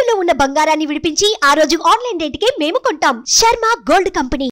తాకట్టులో ఉన్న బంగారాన్ని విడిపించి ఆ రోజు ఆన్లైన్ రేటుకే మేము కొంటాం. Sharma gold company.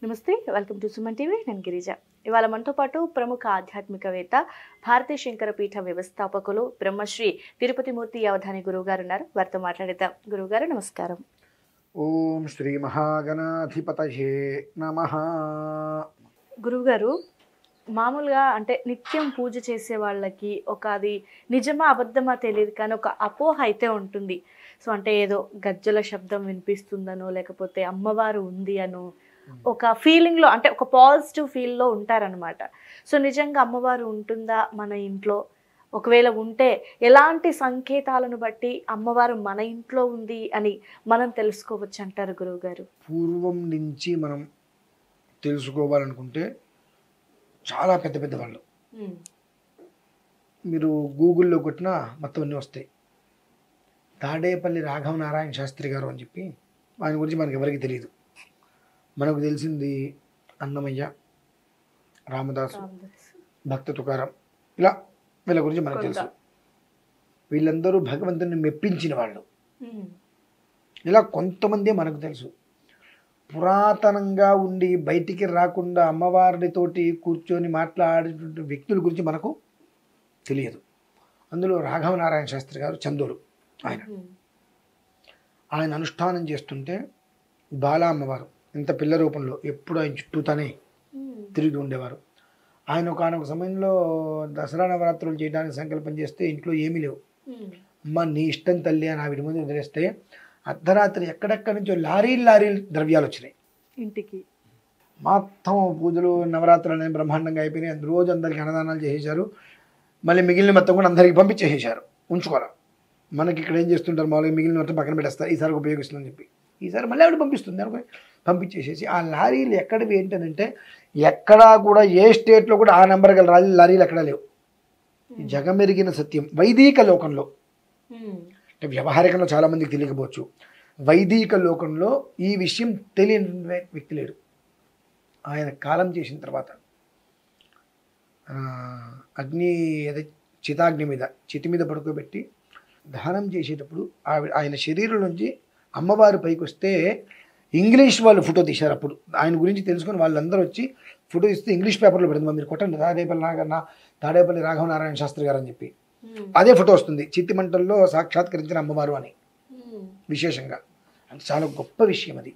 నమస్తే, వెల్కమ్ టు సుమన్ టీవీ. నేను గిరిజ. ఇవాళ మనతో పాటు ప్రముఖ ఆధ్యాత్మికవేత్త, భారతీయ శంకర పీఠ వ్యవస్థాపకులు బ్రహ్మశ్రీ తిరుపతి మూర్తి అవధాని గురువు గారు ఉన్నారు. వారితో మాట్లాడేద్దాం. గురువు గారు నమస్కారం. ఓం శ్రీ మహాగణాధిపతయే నమః. గురువు గారు, మామూలుగా అంటే నిత్యం పూజ చేసే వాళ్ళకి ఒక అది నిజమా అబద్ధమా తెలియదు, కానీ ఒక అపోహ అయితే ఉంటుంది. సో అంటే ఏదో గజ్జల శబ్దం వినిపిస్తుందనో, లేకపోతే అమ్మవారు ఉంది అనో ఒక ఫీలింగ్లో, అంటే ఒక పాజిటివ్ ఫీల్లో ఉంటారనమాట. సో నిజంగా అమ్మవారు ఉంటుందా మన ఇంట్లో? ఒకవేళ ఉంటే ఎలాంటి సంకేతాలను బట్టి అమ్మవారు మన ఇంట్లో ఉంది అని మనం తెలుసుకోవచ్చు అంటారు గురువు గారు? పూర్వం నుంచి మనం తెలుసుకోవాలనుకుంటే చాలా పెద్ద పెద్ద వాళ్ళు, మీరు గూగుల్లో కొట్టినా మొత్తం అన్నీ వస్తాయి. తాడేపల్లి రాఘవ నారాయణ శాస్త్రి గారు అని చెప్పి, ఆయన గురించి మనకి ఎవరికి తెలియదు. మనకు తెలిసింది అన్నమయ్య, రామదాసు, భక్త తుకారం, ఇలా వీళ్ళ గురించి మనకు తెలుసు. వీళ్ళందరూ భగవంతుని మెప్పించిన వాళ్ళు. ఇలా కొంతమంది మనకు తెలుసు. పురాతనంగా ఉండి బయటికి రాకుండా అమ్మవారితోటి కూర్చొని మాట్లాడేటువంటి వ్యక్తుల గురించి మనకు తెలియదు. అందులో రాఘవ నారాయణ శాస్త్రి గారు చందోలు. ఆయన అనుష్ఠానం చేస్తుంటే బాలా అమ్మవారు ఇంత పిల్ల రూపంలో ఎప్పుడు ఆయన చుట్టూతానే తిరిగి ఉండేవారు. ఆయన ఒకనొక సమయంలో దసరా నవరాత్రులు చేయడానికి సంకల్పం చేస్తే ఇంట్లో ఏమీ లేవు. అమ్మ నీ ఇష్టం తల్లి అని ఆవిడ ముందు వదిలేస్తే అర్ధరాత్రి ఎక్కడెక్కడి నుంచో లారీలు ద్రవ్యాలు వచ్చినాయి ఇంటికి. మొత్తం పూజలు నవరాత్రులు అనేది బ్రహ్మాండంగా అయిపోయినాయి. రోజు అందరికి అన్నదానాలు చేసేశారు. మళ్ళీ మిగిలిన మొత్తం కూడా అందరికి పంపించేసేసారు. ఉంచుకోవాలి. మనకి ఇక్కడ ఏం చేస్తుంటారు, మామూలుగా మిగిలిన మొత్తం పక్కన పెట్టేస్తారు, ఈసారి ఉపయోగిస్తుందని చెప్పి. ఈసారి మళ్ళీ ఆవిడ పంపిస్తుంది అనుకో, పంపించేసేసి ఆ లారీలు ఎక్కడివి ఏంటంటే ఎక్కడా కూడా ఏ స్టేట్లో కూడా ఆ నెంబర్ గల లారీలు ఎక్కడా లేవు. జగమెరిగిన సత్యం. వైదిక లోకంలో, అంటే వ్యవహారికంలో చాలామందికి తెలియకపోవచ్చు, వైదిక లోకంలో ఈ విషయం తెలియని వ్యక్తి లేడు. ఆయన కాలం చేసిన తర్వాత అగ్ని చితాగ్ని మీద చితి మీద పడుకోబెట్టి దానం చేసేటప్పుడు ఆయన శరీరం నుంచి అమ్మవారి పైకి వస్తే ఇంగ్లీష్ వాళ్ళు ఫోటో తీశారు. అప్పుడు ఆయన గురించి తెలుసుకొని వాళ్ళందరూ వచ్చి ఫోటో ఇస్తే ఇంగ్లీష్ పేపర్లో పెడుతుంది, మీరు కొట్టండి తాడేపల్లి రాఘవ నారాయణ శాస్త్రి గారు అని చెప్పి అదే ఫోటో వస్తుంది. చిత్తి మంటల్లో సాక్షాత్కరించిన అమ్మవారు అని విశేషంగా. అంటే చాలా గొప్ప విషయం అది.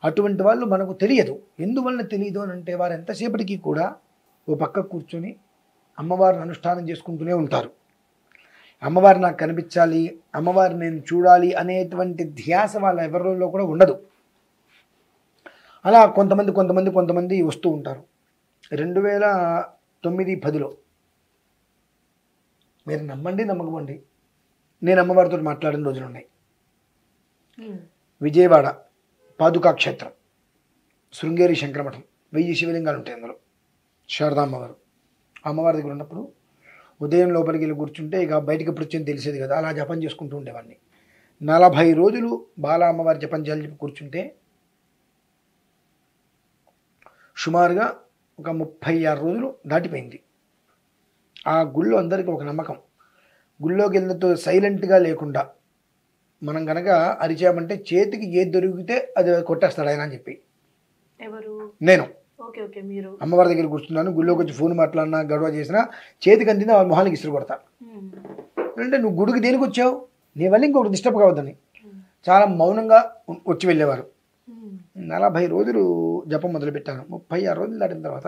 అటువంటి వాళ్ళు మనకు తెలియదు. ఎందువలన తెలియదు అని అంటే వారు ఎంతసేపటికి కూడా ఓ పక్క కూర్చొని అమ్మవారిని అనుష్ఠానం చేసుకుంటూనే ఉంటారు. అమ్మవారు నాకు కనిపించాలి, అమ్మవారిని నేను చూడాలి అనేటువంటి ధ్యాస వాళ్ళ ఎవరిలో కూడా ఉండదు. అలా కొంతమంది వస్తూ ఉంటారు. 2009-10లో మీరు నమ్మండి నమ్మకపోండి, నేను అమ్మవారితో మాట్లాడిన రోజులు ఉన్నాయి. విజయవాడ పాదుకా క్షేత్రం, శృంగేరి శంకరమఠం, 1000 శివలింగాలు ఉంటాయి అందులో. శారదా అమ్మవారు అమ్మవారి దగ్గర ఉన్నప్పుడు ఉదయం లోపలికి వెళ్ళి కూర్చుంటే ఇక బయటకు ఎప్పుడు వచ్చి తెలిసేది కదా, అలా జపం చేసుకుంటూ ఉండేవాడిని. 40 రోజులు బాలా అమ్మవారి జపం చేయాలని చెప్పి కూర్చుంటే సుమారుగా ఒక 36 రోజులు దాటిపోయింది. ఆ గుళ్ళో అందరికీ ఒక నమ్మకం, గుళ్ళోకి వెళ్ళినతో సైలెంట్గా లేకుండా మనం కనుక అరిచామంటే చేతికి ఏది దొరికితే అది కొట్టేస్తాడు ఆయన అని చెప్పి. ఎవరు? నేను. మీరు అమ్మవారి దగ్గర కూర్చున్నాను, గుళ్ళోకి వచ్చి ఫోన్ మాట్లాడినా గొడవ చేసినా చేతికి అందింది వాళ్ళ మొహానికి ఇసురు కొడతా. అంటే నువ్వు గుడికి దేనికి వచ్చావు, నీ వల్ల ఇంకొకటి డిస్టర్బ్ కావద్దని చాలా మౌనంగా వచ్చి వెళ్ళేవారు. 40 రోజులు జపం మొదలుపెట్టాను. 36 రోజులు దాటిన తర్వాత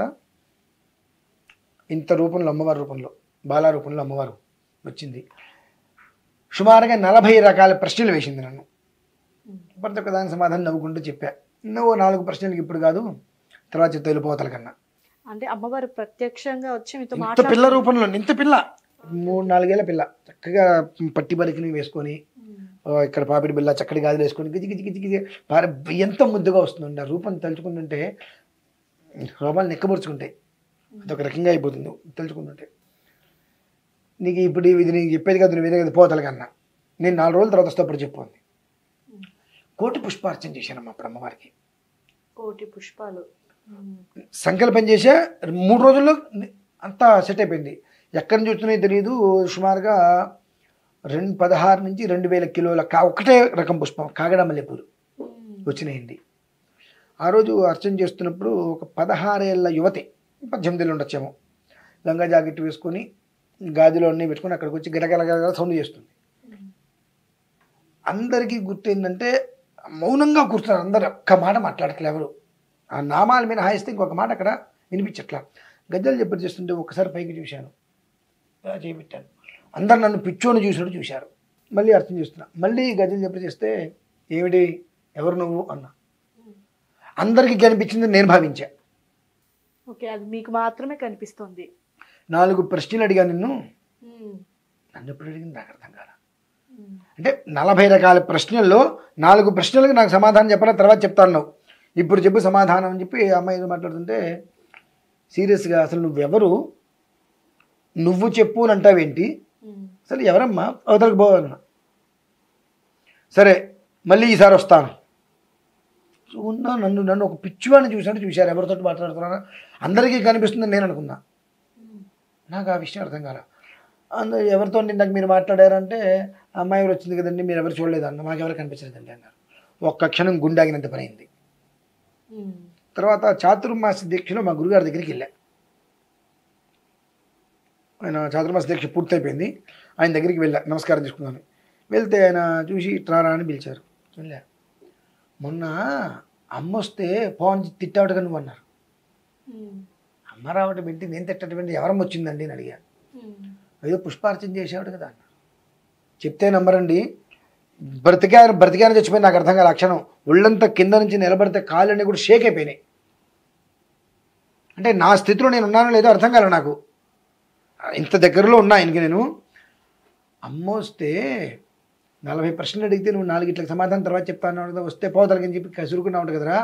ఇంత రూపంలో అమ్మవారి రూపంలో, బాలా రూపంలో అమ్మవారు వచ్చింది. సుమారుగా 40 రకాల ప్రశ్నలు వేసింది నన్ను. ప్రతి ఒక్క దాని సమాధానం నవ్వుకుంటూ చెప్పా. నువ్వు 4 ప్రశ్నలకు ఇప్పుడు కాదు, తర్వాత తెలిపోతల కన్నా. అంటే అమ్మవారు ప్రత్యక్షంగా వచ్చి మీతో ఇంత పిల్ల రూపంలో, ఇంత పిల్ల 3-4 ఏళ్ల పిల్ల చక్కగా పట్టి బలికిని వేసుకొని, ఇక్కడ పాపిడి బిల్ల చక్కటి గాజులు వేసుకొని గిజి గిజి గిజి గిజి ఎంత ముద్దుగా వస్తుందండి. ఆ రూపం తలుచుకుంటుంటే రోమాలు నెక్కబరుచుకుంటాయి, అదొక రకంగా అయిపోతుంది తలుచుకుంటుంటే. నీకు ఇప్పుడు ఇది నీకు చెప్పేది కాదు, నువ్వు వినేది పోతల కన్నా. నేను 4 రోజుల తర్వాత వస్తే అప్పుడు చెప్పండి. కోటి పుష్పార్చన చేశానమ్మా అప్పుడు అమ్మవారికి. కోటి పుష్పాలు సంకల్పం చేసా 3 రోజుల్లో అంతా సెట్ అయిపోయింది. ఎక్కడి నుంచి వచ్చినాయో తెలియదు. సుమారుగా 16 నుంచి 2000 కిలోల ఒకటే రకం పుష్పం కాగడ మల్లెపూలు వచ్చినాయండి. ఆ రోజు అర్చన చేస్తున్నప్పుడు ఒక 16 ఏళ్ళ యువతి, 18 ఏళ్ళు ఉండొచ్చేమో, లంగా జాకెట్ వేసుకొని గాదిలో అన్నీ పెట్టుకొని అక్కడికి వచ్చి గిలగలగల సౌండ్ చేస్తుంది. అందరికీ గుర్తు ఏంటంటే మౌనంగా కూర్చున్నారు, అందరు ఒక్క మాట మాట్లాడట్లే ఎవరు. ఆ నామాల మీద హాయిస్తే ఇంకొక మాట అక్కడ వినిపించట్లా. గజ్జలు చెప్పి చేస్తుంటే ఒకసారి పైకి చూశాను, చేపెట్టాను. అందరు నన్ను పిచ్చోని చూసినట్టు చూశారు. మళ్ళీ అర్థం చేస్తున్నా, మళ్ళీ గజ్జలు చెప్పి చేస్తే ఏమిటి ఎవరు నువ్వు అన్నా. అందరికీ కనిపించింది నేను భావించా. ఓకే, అది మీకు మాత్రమే కనిపిస్తుంది. 4 ప్రశ్నలు అడిగా నిన్ను, నన్ను ఎప్పుడు అడిగింది నాకు అర్థం కాల. అంటే 40 రకాల ప్రశ్నల్లో 4 ప్రశ్నలకు నాకు సమాధానం చెప్పాలి, తర్వాత చెప్తాను నువ్వు ఇప్పుడు చెప్పు సమాధానం అని చెప్పి అమ్మాయి ఏదో మాట్లాడుతుంటే సీరియస్గా అసలు నువ్వెవరు, నువ్వు చెప్పు అని అంటావేంటి, అసలు ఎవరమ్మా అవతలకు పోవాలన్నా. సరే మళ్ళీ ఈసారి వస్తాను. ఉన్నా నన్ను ఒక పిచ్చివాడిని చూశారు, ఎవరితో మాట్లాడుతున్నా అందరికీ కనిపిస్తుందని నేను అనుకున్నా. నాకు ఆ విషయం అర్థం కాల. ఎవరితో ఇందాక మీరు మాట్లాడారంటే అమ్మాయి ఎవరు వచ్చింది కదండి, మీరు ఎవరు చూడలేదన్న, మాకెవరు కనిపించలేదండి అన్నారు. ఒక్క క్షణం గుండాగినంత పని అయింది. తర్వాత చాతుర్మాస దీక్షలో మా గురుగారి దగ్గరికి వెళ్ళా. ఆయన చాతుర్మాస దీక్ష పూర్తయిపోయింది, ఆయన దగ్గరికి వెళ్ళా నమస్కారం చేసుకున్నాను. వెళ్తే ఆయన చూసి ట్రారా అని పిలిచారు. వెళ్ళా. మొన్న అమ్మ వస్తే పవన్ తిట్టావుట నువ్వు అన్నారు. అమ్మ రావటం ఏంటి, నేను తిట్టడం ఎవరమ్మ వచ్చిందండి అని అడిగా. ఏదో పుష్పార్చన చేసేవాడు కదా అన్నారు. చెప్తే నమ్మరండి, బ్రతికాను చచ్చిపోయింది. నాకు అర్థం కాల. క్షణం ఒళ్ళంతా కింద నుంచి నిలబడితే కాళ్ళన్నీ కూడా షేక్ అయిపోయినాయి. అంటే నా స్థితిలో నేను ఉన్నానో లేదో అర్థం కాలే నాకు. ఇంత దగ్గరలో ఉన్నా ఆయనకి నేను. అమ్మ వస్తే 40 ప్రశ్నలు అడిగితే నువ్వు 4 ఇట్లకి సమాధానం తర్వాత చెప్తాను కదా, వస్తే పోతలకని చెప్పి కసురుకున్నా ఉంటుంది కదరా.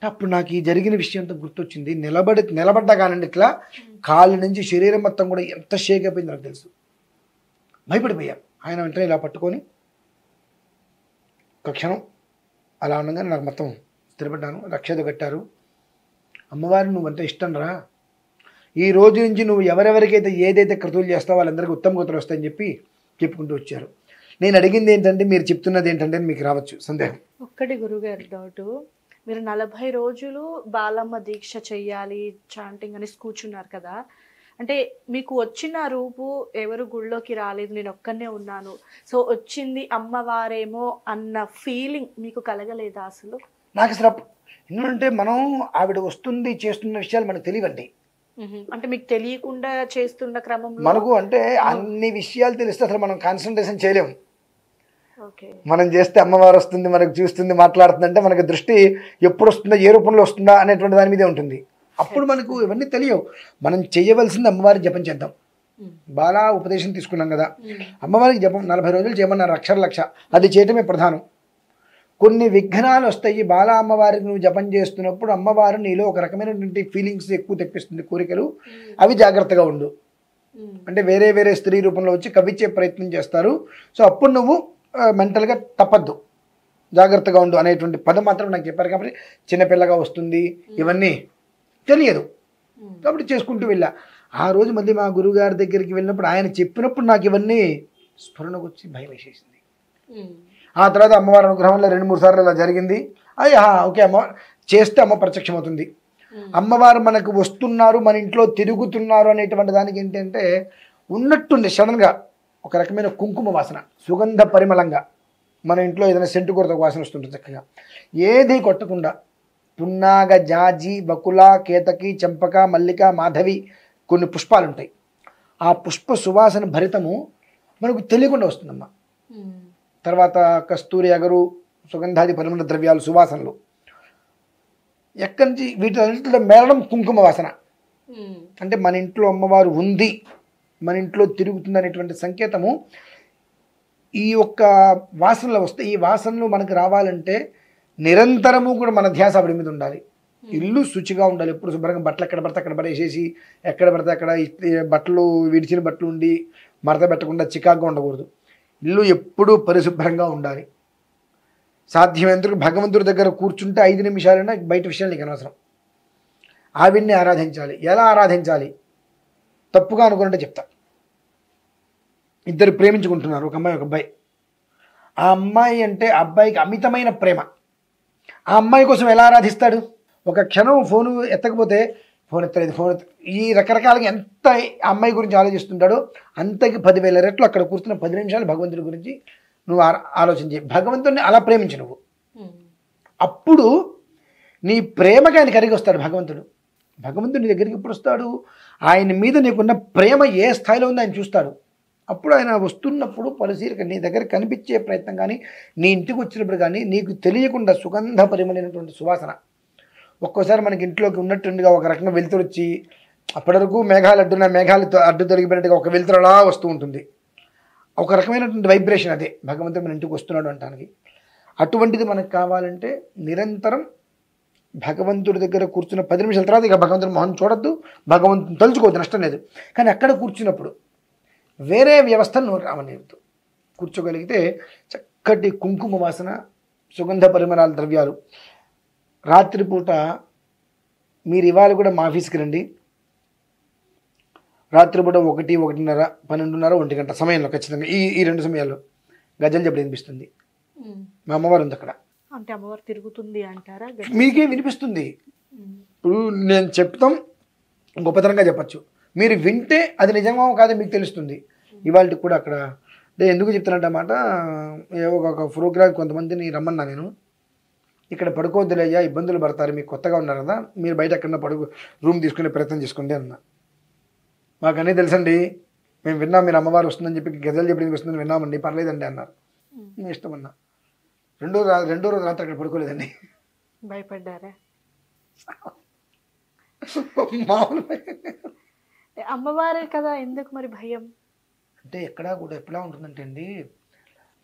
అప్పుడు నాకు ఈ జరిగిన విషయం అంతా గుర్తొచ్చింది. నిలబడ్డా కానండి ఇట్లా కాళ్ళ నుంచి శరీరం మొత్తం కూడా ఎంత షేక్ అయిపోయింది నాకు తెలుసు. భయపడిపోయా. ఆయన వెంటనే ఇలా పట్టుకొని ఒక క్షణం అలా ఉండగానే నాకు మొత్తం స్థిరపడ్డాను. రక్షత కట్టారు. అమ్మవారు నువ్వంటే ఇష్టం రా, ఈ రోజు నుంచి నువ్వు ఎవరెవరికైతే ఏదైతే క్రతువులు చేస్తావో వాళ్ళందరికీ ఉత్తమ గతులు వస్తాయని చెప్పి చెప్పుకుంటూ వచ్చారు. నేను అడిగింది ఏంటంటే మీరు చెప్తున్నది ఏంటంటే మీకు రావచ్చు సందేహం. ఒక్కటి గురుగారు డౌట్, మీరు 40 రోజులు బాలమ్మ దీక్ష చెయ్యాలి చాంటింగ్ అనేసి కూర్చున్నారు కదా, అంటే మీకు వచ్చిన రూపు ఎవరు గుళ్ళోకి రాలేదు, నేను ఒక్కనే ఉన్నాను, సో వచ్చింది అమ్మవారేమో అన్న ఫీలింగ్ మీకు కలగలేదా అసలు? నాకు అసలు ఎందుకంటే మనం ఆవిడ వస్తుంది చేస్తున్న విషయాలు మనకు తెలియవండి. అంటే మీకు తెలియకుండా చేస్తున్న క్రమంలో మనకు అంటే అన్ని విషయాలు తెలిస్తే అసలు మనం కాన్సన్ట్రేషన్ చేయలేము. ఓకే, మనం చేస్తే అమ్మవారు వస్తుంది, మనకు చూస్తుంది, మాట్లాడుతుంది అంటే మనకు దృష్టి ఎప్పుడు వస్తుందా, ఏ రూపంలో వస్తుందా అనేటువంటి దాని మీదే ఉంటుంది. అప్పుడు మనకు ఇవన్నీ తెలియవు. మనం చేయవలసింది అమ్మవారి జపం చేద్దాం. బాలా ఉపదేశం తీసుకున్నాం కదా, అమ్మవారికి జపం 40 రోజులు చేయమన్నారు, అక్షర లక్ష, అది చేయటమే ప్రధానం. కొన్ని విఘ్నాలు వస్తాయి. బాలా అమ్మవారికి నువ్వు జపం చేస్తున్నప్పుడు అమ్మవారు నీలో ఒక రకమైనటువంటి ఫీలింగ్స్ ఎక్కువ తెప్పిస్తుంది, కోరికలు, అవి జాగ్రత్తగా ఉండు. అంటే వేరే వేరే స్త్రీ రూపంలో వచ్చి కవిచ్చే ప్రయత్నం చేస్తారు. సో అప్పుడు నువ్వు మెంటల్గా తప్పద్దు, జాగ్రత్తగా ఉండు అనేటువంటి పదం మాత్రం నాకు చెప్పారు. కాబట్టి చిన్నపిల్లగా వస్తుంది, ఇవన్నీ తెలియదు కాబట్టి చేసుకుంటూ వెళ్ళా. ఆ రోజు మళ్ళీ మా గురువుగారి దగ్గరికి వెళ్ళినప్పుడు ఆయన చెప్పినప్పుడు నాకు ఇవన్నీ స్ఫురణకు వచ్చి భయం వేసేసింది. ఆ తర్వాత అమ్మవారి అనుగ్రహంలో 2-3 సార్లు అలా జరిగింది. అయ్యా ఓకే, అమ్మ చేస్తే అమ్మ ప్రత్యక్షమవుతుంది. అమ్మవారు మనకు వస్తున్నారు, మన ఇంట్లో తిరుగుతున్నారు అనేటువంటి దానికి ఏంటంటే ఉన్నట్టుండి సడన్గా ఒక రకమైన కుంకుమ వాసన, సుగంధ పరిమళంగా మన ఇంట్లో ఏదైనా సెంటు కొరత వాసన వస్తుంటుంది. చక్కగా ఏది కొట్టకుండా పున్నాగ, జాజి, బకుల, కేతకి, చంపక, మల్లిక, మాధవి కొన్ని పుష్పాలు ఉంటాయి. ఆ పుష్ప సువాసన భరితము మనకు తెలియకుండా వస్తుందమ్మా. తర్వాత కస్తూరి, అగరు, సుగంధాది పరిమళ ద్రవ్యాలు, సువాసనలు ఎక్కడి నుంచి వీటిలో మేళడం కుంకుమ వాసన. అంటే మన ఇంట్లో అమ్మవారు ఉంది, మన ఇంట్లో తిరుగుతుంది అనేటువంటి సంకేతము ఈ యొక్క వాసనలో వస్తే. ఈ వాసనలు మనకు రావాలంటే నిరంతరము కూడా మన ధ్యాస ఆవిడ మీద ఉండాలి. ఇల్లు శుచిగా ఉండాలి. ఎప్పుడు శుభ్రంగా బట్టలు ఎక్కడ పడితే అక్కడ పడేసేసి, ఎక్కడ పడితే అక్కడ బట్టలు విడిచిన బట్టలు ఉండి మడత పెట్టకుండా చికాగ్గా ఉండకూడదు. ఇల్లు ఎప్పుడూ పరిశుభ్రంగా ఉండాలి. సాధ్యమైనంతకు భగవంతుడి దగ్గర కూర్చుంటే 5 నిమిషాలైనా బయట విషయాలు నీకు అనవసరం. ఆవిడ్ని ఆరాధించాలి. ఎలా ఆరాధించాలి తప్పుగా అనుకున్నట్టే చెప్తా. ఇద్దరు ప్రేమించుకుంటున్నారు, ఒక అమ్మాయి ఒక అబ్బాయి. ఆ అమ్మాయి అంటే ఆ అబ్బాయికి అమితమైన ప్రేమ. ఆ అమ్మాయి కోసం ఎలా ఆరాధిస్తాడు? ఒక క్షణం ఫోను ఎత్తకపోతే ఫోన్ ఎత్తలేదు. ఈ రకరకాలుగా ఎంత ఆ అమ్మాయి గురించి ఆలోచిస్తుంటాడో అంతకి 10,000 రెట్లు అక్కడ కూర్చున్న 10 నిమిషాలు భగవంతుడి గురించి నువ్వు ఆలోచన చేయి. భగవంతుడిని అలా ప్రేమించు నువ్వు. అప్పుడు నీ ప్రేమకి ఆయన కరిగి వస్తాడు భగవంతుడు. భగవంతుడు నీ దగ్గరికి ఎప్పుడు వస్తాడు? ఆయన మీద నీకున్న ప్రేమ ఏ స్థాయిలో ఉందో ఆయన చూస్తాడు. అప్పుడు ఆయన వస్తున్నప్పుడు పలుసీరక నీ దగ్గర కనిపించే ప్రయత్నం కానీ, నీ ఇంటికి వచ్చినప్పుడు కానీ నీకు తెలియకుండా సుగంధ పరిమళమైనటువంటి సువాసన ఒక్కోసారి మనకి ఇంట్లోకి ఉన్నట్టుండిగా ఒక రకంగా వెలుతురు వచ్చి, అప్పటి వరకు మేఘాలు అడ్డు తొలగిపోయినట్టుగా ఒక వెలుతురు అలా వస్తూ ఉంటుంది. ఒక రకమైనటువంటి వైబ్రేషన్ అదే భగవంతుడు మన ఇంటికి వస్తున్నాడు అంటానికి. అటువంటిది మనకు కావాలంటే నిరంతరం భగవంతుడి దగ్గర కూర్చున్న 10 నిమిషాల తర్వాత ఇక భగవంతుని మొహం చూడొద్దు, భగవంతుని తలుచుకోవద్దు, నష్టం లేదు. కానీ అక్కడ కూర్చున్నప్పుడు వేరే వ్యవస్థను నువ్వు రావనేరుతూ కూర్చోగలిగితే చక్కటి కుంకుమ వాసన, సుగంధ పరిమళాల ద్రవ్యాలు. రాత్రిపూట మీరు ఇవాళ కూడా మా ఆఫీస్కి రండి, రాత్రిపూట 1, 1:30, 12:30, 1 గంట సమయంలో ఖచ్చితంగా ఈ 2 సమయాల్లో గజల్ చెప్పడం వినిపిస్తుంది. మా అమ్మవారు ఉంది అక్కడ. అంటే అమ్మవారు తిరుగుతుంది అంటారా? మీకే వినిపిస్తుంది. ఇప్పుడు నేను చెప్తాం గొప్పతనంగా చెప్పచ్చు, మీరు వింటే అది నిజమో కాదో మీకు తెలుస్తుంది. ఇవాళకి కూడా అక్కడ అంటే ఎందుకు చెప్తానంటమాట, ఒక ప్రోగ్రామ్ కొంతమందిని రమ్మన్నా నేను, ఇక్కడ పడుకోవద్దులేయ్యా ఇబ్బందులు పడతారు, మీకు కొత్తగా ఉన్నారు కదా, మీరు బయట ఎక్కడన్నా రూమ్ తీసుకునే ప్రయత్నం చేసుకోండి అన్న. మాకు అన్నీ తెలుసండి, మేము విన్నాం మీరు అమ్మవారు వస్తుందని చెప్పి గజలు చెప్పడానికి వస్తుందని విన్నామండి, పర్లేదండి అన్నారు. మీ ఇష్టం అన్నా. రెండో రోజు రాత్రి అక్కడ పడుకోలేదండి. భయపడ్డారా? మామూలు అమ్మవారే కదా, ఎందుకు మరి భయం? అంటే ఎక్కడా కూడా ఎట్లా ఉంటుందంటే అండి,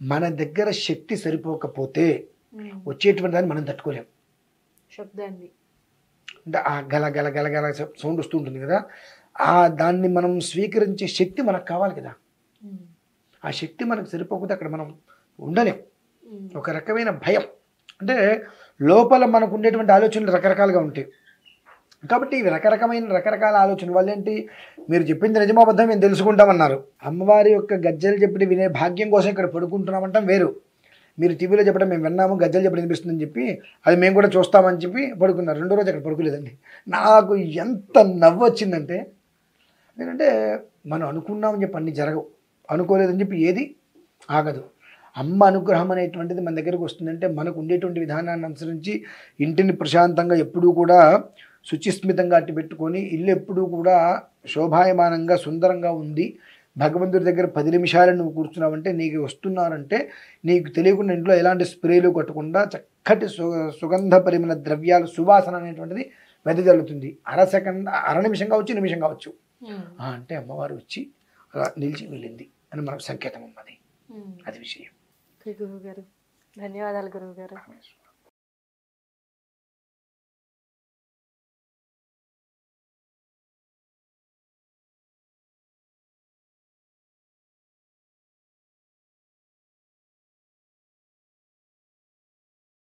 మన దగ్గర శక్తి సరిపోకపోతే వచ్చేటువంటి దాన్ని మనం తట్టుకోలేం. శబ్దాన్ని అంటే ఆ గల గల గల గల సౌండ్ వస్తూ ఉంటుంది కదా, ఆ దాన్ని మనం స్వీకరించే శక్తి మనకు కావాలి కదా. ఆ శక్తి మనకు సరిపోకపోతే అక్కడ మనం ఉండలేం. ఒక రకమైన భయం, అంటే లోపల మనకు ఉండేటువంటి ఆలోచనలు రకరకాలుగా ఉంటాయి. కాబట్టి ఇవి రకరకాల ఆలోచన వల్ల ఏంటి, మీరు చెప్పింది నిజమాబద్ధం మేము తెలుసుకుంటామన్నారు. అమ్మవారి యొక్క గజ్జలు చెప్పి వినే భాగ్యం కోసం ఇక్కడ పడుకుంటున్నామంటాం వేరు. మీరు టీవీలో చెప్పడం మేము విన్నాము, గజ్జలు చెప్పడం వినిపిస్తుందని చెప్పి అది మేము కూడా చూస్తామని చెప్పి పడుకున్నారు. రెండో రోజు అక్కడ పడుకోలేదండి. నాకు ఎంత నవ్వు వచ్చిందంటే, ఎందుకంటే మనం అనుకున్నామని చెప్పి అన్నీ జరగవు, అనుకోలేదని చెప్పి ఏది ఆగదు. అమ్మ అనుగ్రహం అనేటువంటిది మన దగ్గరకు వస్తుందంటే మనకు ఉండేటువంటి విధానాన్ని అనుసరించి ఇంటిని ప్రశాంతంగా ఎప్పుడూ కూడా శుచిస్మితంగా అట్టి పెట్టుకొని ఇల్లు ఎప్పుడూ కూడా శోభాయమానంగా సుందరంగా ఉంది. భగవంతుడి దగ్గర 10 నిమిషాలు నువ్వు కూర్చున్నావంటే నీకు వస్తున్నారంటే నీకు తెలియకుండా ఇంట్లో ఎలాంటి స్ప్రేలు కొట్టకుండా చక్కటి సుగంధ పరిమళ ద్రవ్యాలు సువాసన అనేటువంటిది వెదజల్లుతుంది. అర నిమిషం కావచ్చు, నిమిషం కావచ్చు. అంటే అమ్మవారు వచ్చి అలా నిలిచి వెళ్ళింది అని మనకు సంకేతం ఉన్నది. అది విషయం. గురువు గారు ధన్యవాదాలు గురువు గారు.